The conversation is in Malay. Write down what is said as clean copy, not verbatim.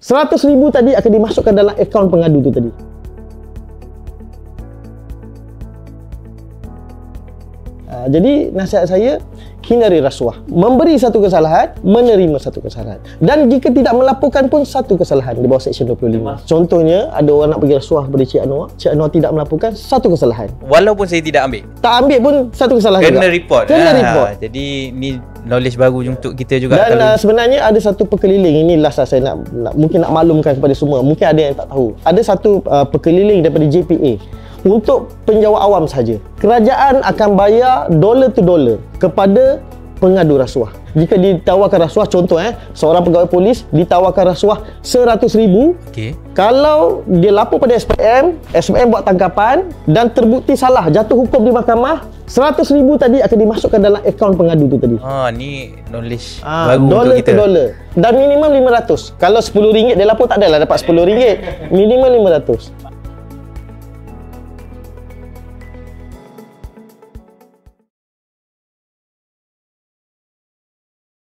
100,000 tadi akan dimasukkan dalam akaun pengadu tu tadi. Jadi nasihat saya, hindari rasuah. Memberi satu kesalahan, menerima satu kesalahan. Dan jika tidak melaporkan pun satu kesalahan di bawah Seksyen 25. Contohnya, ada orang nak bagi rasuah kepada Cik Anwar tidak melaporkan, satu kesalahan. Walaupun saya tidak ambil? Tak ambil pun satu kesalahan kena juga. report. Kena report. Jadi ni knowledge baru untuk kita juga. Dan sebenarnya ada satu pekeliling, ini last lah saya nak mungkin nak maklumkan kepada semua. Mungkin ada yang tak tahu. Ada satu pekeliling daripada JPA untuk penjawat awam saja. Kerajaan akan bayar dollar to dollar kepada pengadu rasuah. Jika ditawarkan rasuah, contoh seorang pegawai polis ditawarkan rasuah 100,000. Okey. Kalau dia lapor pada SPM buat tangkapan dan terbukti salah, jatuh hukum di mahkamah, 100,000 tadi akan dimasukkan dalam akaun pengadu tu tadi. Ni knowledge baru dollar untuk kita. To dollar. Dan minimum 500. Kalau RM10 dia lapor, tak adalah dapat RM10. Minimum 500.